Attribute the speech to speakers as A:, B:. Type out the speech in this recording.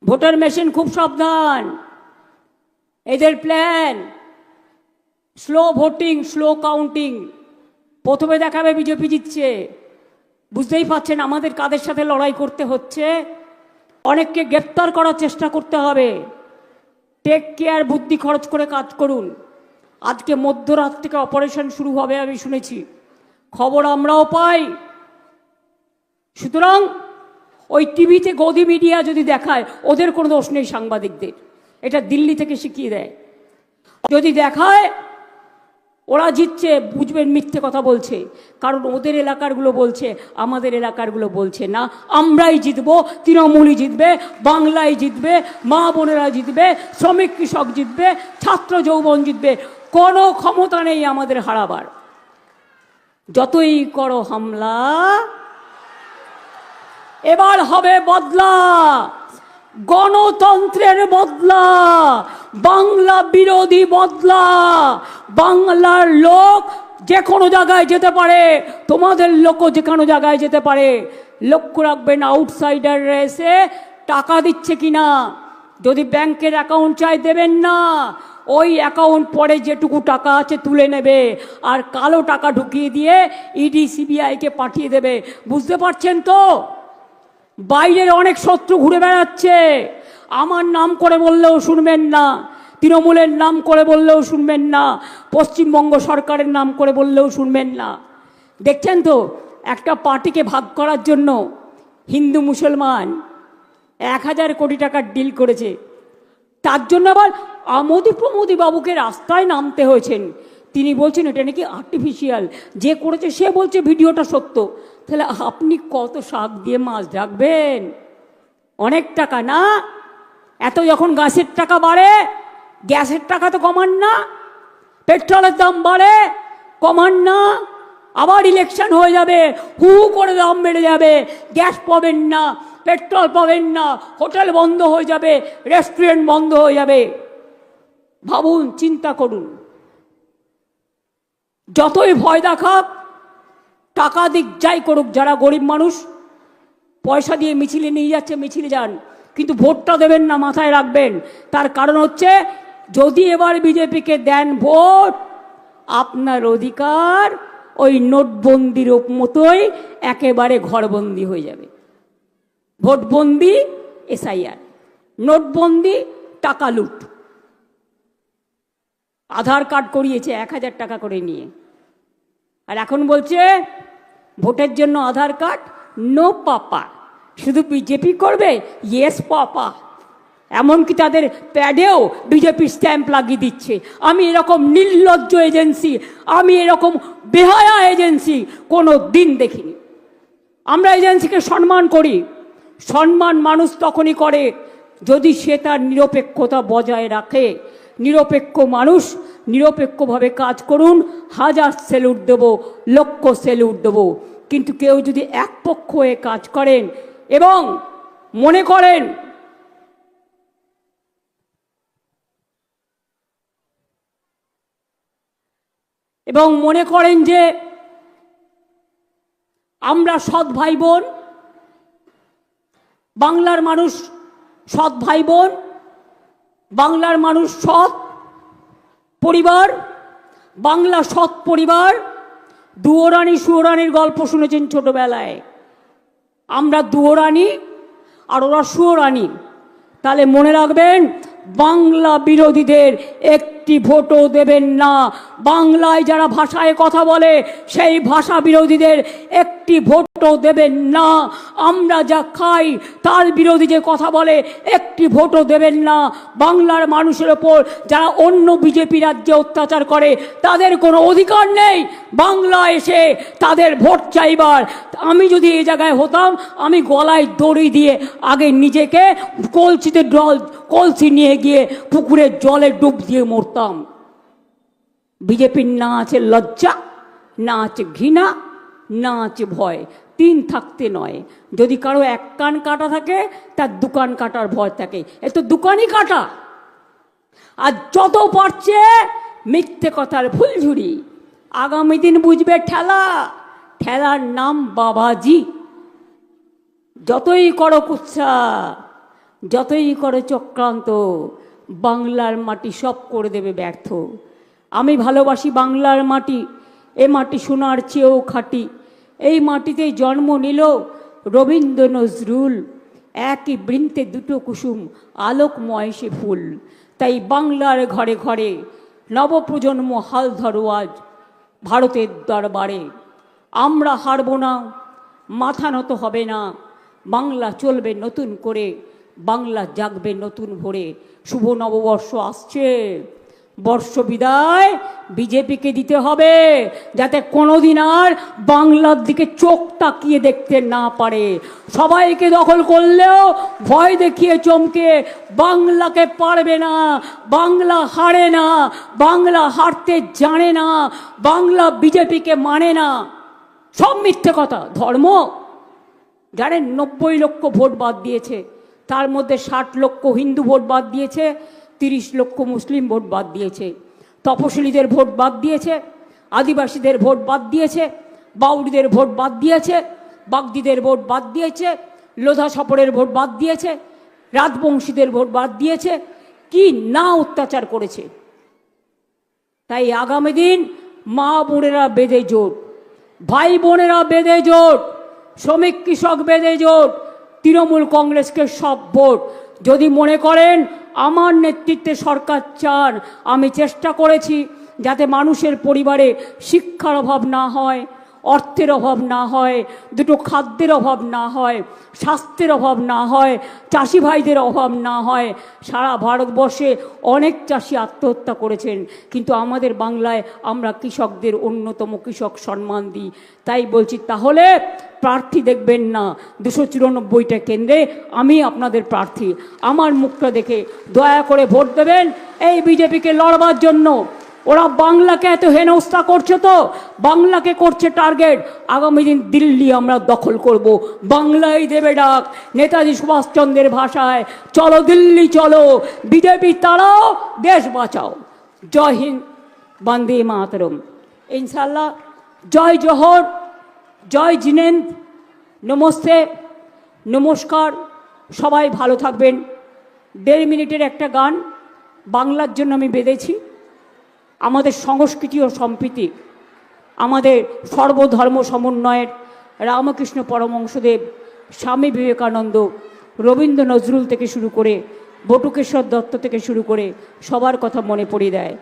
A: Voter machine খুব সাবধান, এদের plan slow voting, slow counting. প্রথমে দেখাবে বিজেপি জিতছে, বুঝতেই পারছেন আমাদের কাদের সাথে লড়াই করতে হচ্ছে। অনেককে গ্রেপ্তার করার চেষ্টা করতে হবে। টেক কেয়ার, বুদ্ধি খরচ করে কাজ করুন। আজকে মধ্যরাত থেকে অপারেশন শুরু হবে আমি শুনেছি, খবর আমরাও পাই। সুতরাং ওই টিভিতে গদি মিডিয়া যদি দেখায়, ওদের কোনো দোষ নেই সাংবাদিকদের, এটা দিল্লি থেকে শিখিয়ে দেয়। যদি দেখায় ওরা জিতছে, বুঝবেন মিথ্যে কথা বলছে, কারণ ওদের এলাকারগুলো বলছে, আমাদের এলাকারগুলো বলছে না। আমরাই জিতবো, তৃণমূলই জিতবে, বাংলায় জিতবে, মা বোনেরা জিতবে, শ্রমিক কৃষক জিতবে, ছাত্র যৌবন জিতবে। কোনো ক্ষমতা নেই আমাদের হারাবার। যতই করো হামলা, এবার হবে বদলা, গণতন্ত্রের বদলা, বাংলা বিরোধী বদলা। বাংলার লোক যে কোনো জায়গায় যেতে পারে, তোমাদের লোকও যে কোনো জায়গায় যেতে পারে। লক্ষ্য রাখবেন, আউটসাইডাররা এসে টাকা দিচ্ছে কিনা। যদি ব্যাংকের অ্যাকাউন্ট চাই, দেবেন না। ওই অ্যাকাউন্ট পরে যেটুকু টাকা আছে তুলে নেবে, আর কালো টাকা ঢুকিয়ে দিয়ে ইডি সিবিআইকে পাঠিয়ে দেবে। বুঝতে পারছেন তো? বাইরের অনেক শত্রু ঘুরে বেড়াচ্ছে। আমার নাম করে বললেও শুনবেন না, তৃণমূলের নাম করে বললেও শুনবেন না, পশ্চিমবঙ্গ সরকারের নাম করে বললেও শুনবেন না। দেখছেন তো, একটা পার্টিকে ভাগ করার জন্য হিন্দু মুসলমান 1000 কোটি টাকার ডিল করেছে। তার জন্য আবার আমোদি প্রমোদি বাবুকে রাস্তায় নামতে হয়েছেন। তিনি বলছেন এটা নাকি আর্টিফিশিয়াল, যে করেছে সে বলছে ভিডিওটা সত্য। তাহলে আপনি কত শাক দিয়ে মাছ ঢাকবেন? অনেক টাকা না? এত যখন গাছের টাকা বাড়ে, গ্যাসের টাকা তো কমান না, পেট্রোলের দাম বাড়ে, কমান না। আবার ইলেকশন হয়ে যাবে, হু হু করে দাম বেড়ে যাবে, গ্যাস পাবেন না, পেট্রোল পাবেন না, হোটেল বন্ধ হয়ে যাবে, রেস্টুরেন্ট বন্ধ হয়ে যাবে। ভাবুন, চিন্তা করুন। যতই ভয় দেখাক, টাকা দিক, যাই করুক, যারা গরিব মানুষ পয়সা দিয়ে মিছিলে নিয়ে যাচ্ছে, মিছিলে যান, কিন্তু ভোটটা দেবেন না, মাথায় রাখবেন। তার কারণ হচ্ছে, যদি এবার বিজেপিকে দেন ভোট, আপনার অধিকার ওই নোটবন্দির মতোই একেবারে ঘরবন্দি হয়ে যাবে। ভোটবন্দি, এসআইআর, নোটবন্দি, টাকা লুট। আধার কার্ড করিয়েছে 1000 টাকা করে নিয়ে, আর এখন বলছে ভোটের জন্য আধার কার্ড নো পাপা, শুধু বিজেপি করবে, ইয়েস পাপা। এমনকি তাদের প্যাডেও বিজেপি স্ট্যাম্প লাগিয়ে দিচ্ছে। আমি এরকম নির্লজ্জ এজেন্সি, আমি এরকম বেহায়া এজেন্সি কোনো দিন দেখিনি। আমরা এজেন্সিকে সম্মান করি। সম্মান মানুষ তখনই করে যদি সে তার নিরপেক্ষতা বজায় রাখে। নিরপেক্ষ মানুষ নিরপেক্ষভাবে কাজ করুন, 1000 স্যালুট দেবো, লক্ষ স্যালুট দেবো। কিন্তু কেউ যদি একপক্ষ হয়ে কাজ করেন এবং মনে করেন যে আমরা সৎ ভাই বোন, বাংলার মানুষ সৎ ভাই বোন, বাংলার মানুষ সৎ পরিবার, বাংলা সৎ পরিবার। দুয়োরানী সুয়োরানীর গল্প শুনেছেন ছোটবেলায়। আমরা দুয়োরানী আর ওরা সুয়োরানী। তাহলে মনে রাখবেন, বাংলা বিরোধীদের একটি ভোটও দেবেন না। বাংলায় যারা ভাষায় কথা বলে সেই ভাষা বিরোধীদের একটি ভোটও দেবেন না। আমরা যা খাই তার বিরোধী যে কথা বলে একটি ভোটও দেবেন না। বাংলার মানুষের ওপর যারা অন্য বিজেপি রাজ্যে অত্যাচার করে তাদের কোনো অধিকার নেই বাংলা এসে তাদের ভোট চাইবার। আমি যদি এই জায়গায় হতাম, আমি গলায় দড়ি দিয়ে আগে নিজেকে কলসি নিয়ে গিয়ে পুকুরের জলে ডুব দিয়ে মরতাম। বিজেপির না আছে লজ্জা, না আছে ঘৃণা, না আছে ভয়। 3 থাকতে নয়। যদি কারো 1 কান কাটা থাকে, তার 2 কান কাটার ভয় থাকে। এ তো 2 কানই কাটা। আর যত পারছে মিথ্যে কথার ফুলঝুরি। আগামী দিন বুঝবে ঠেলা, ঠেলার নাম বাবাজি। যতই করো কুৎসা, যতই করে চক্রান্ত, বাংলার মাটি সব করে দেবে ব্যর্থ। আমি ভালোবাসি বাংলার মাটি, এ মাটি সোনার চেয়েও খাঁটি। এই মাটিতেই জন্ম নিল রবীন্দ্র নজরুল, একই বৃন্তে দুটো কুসুম, আলোকময় সে ফুল। তাই বাংলার ঘরে ঘরে নবপ্রজন্ম হাল ধরো আজ ভারতের দরবারে। আমরা হারব না, মাথা নত হবে না, বাংলা চলবে নতুন করে, বাংলা জাগবে নতুন ভোরে। শুভ নববর্ষ আসছে, বর্ষ বিদায় বিজেপিকে দিতে হবে, যাতে কোনোদিন আর বাংলার দিকে চোখ তাকিয়ে দেখতে না পারে। সবাইকে দখল করলেও ভয় দেখিয়ে চমকে বাংলাকে পারবে না। বাংলা হারে না, বাংলা হারতে জানে না, বাংলা বিজেপিকে মানে না। সব মিথ্যে কথা। ধর্ম জানেন 90 লক্ষ ভোট বাদ দিয়েছে, তার মধ্যে 60 লক্ষ হিন্দু ভোট বাদ দিয়েছে, 30 লক্ষ মুসলিম ভোট বাদ দিয়েছে। তপশিলীদের ভোট বাদ দিয়েছে, আদিবাসীদের ভোট বাদ দিয়েছে, বাউরিদের ভোট বাদ দিয়েছে, বাগদিদের ভোট বাদ দিয়েছে, লোধা সপরের ভোট বাদ দিয়েছে, রাজবংশীদের ভোট বাদ দিয়েছে। কি না অত্যাচার করেছে। তাই আগামী দিন মা বোনেরা বেঁধে জোট, ভাই বোনেরা বেঁধে জোট, শ্রমিক কৃষক বেঁধে জোট, তৃণমূল কংগ্রেসকে সব ভোট। যদি মনে করেন আমার নেতৃত্বে সরকার চান, আমি চেষ্টা করেছি যাতে মানুষের পরিবারে শিক্ষার অভাব না হয়, অর্থের অভাব না হয়, দুটো খাদ্যের অভাব না হয়, স্বাস্থ্যের অভাব না হয়, চাষি ভাইদের অভাব না হয়। সারা ভারতবর্ষে অনেক চাষি আত্মহত্যা করেছেন, কিন্তু আমাদের বাংলায় আমরা কৃষকদের অন্যতম কৃষক সম্মান দিই। তাই বলছি, তাহলে প্রার্থী দেখবেন না 294টা কেন্দ্রে আমি আপনাদের প্রার্থী। আমার মুখটা দেখে দয়া করে ভোট দেবেন এই বিজেপিকে লড়বার জন্য। ওরা বাংলাকে এত হেনস্থা করছে, তো বাংলাকে করছে টার্গেট। আগামী দিন দিল্লি আমরা দখল করব, বাংলাই দেবে ডাক। নেতাজি সুভাষচন্দ্রের ভাষায়, চলো দিল্লি চলো, বিজেপি তাড়াও, দেশ বাঁচাও। জয় হিন্দ, বন্দে মাতরম। ইনশাল্লাহ, জয় জোহর, জয় জিনেন্দ, নমস্তে, নমস্কার। সবাই ভালো থাকবেন। 1.5 মিনিটের একটা গান বাংলার জন্য আমি বেঁধেছি। আমাদের সংস্কৃতি ও সম্প্রীতি, আমাদের সর্বধর্ম সমন্বয়ের রামকৃষ্ণ পরমহংসদেব, স্বামী বিবেকানন্দ, রবীন্দ্র নজরুল থেকে শুরু করে বটুকেশ্বর দত্ত থেকে শুরু করে সবার কথা মনে পড়ে দেয়।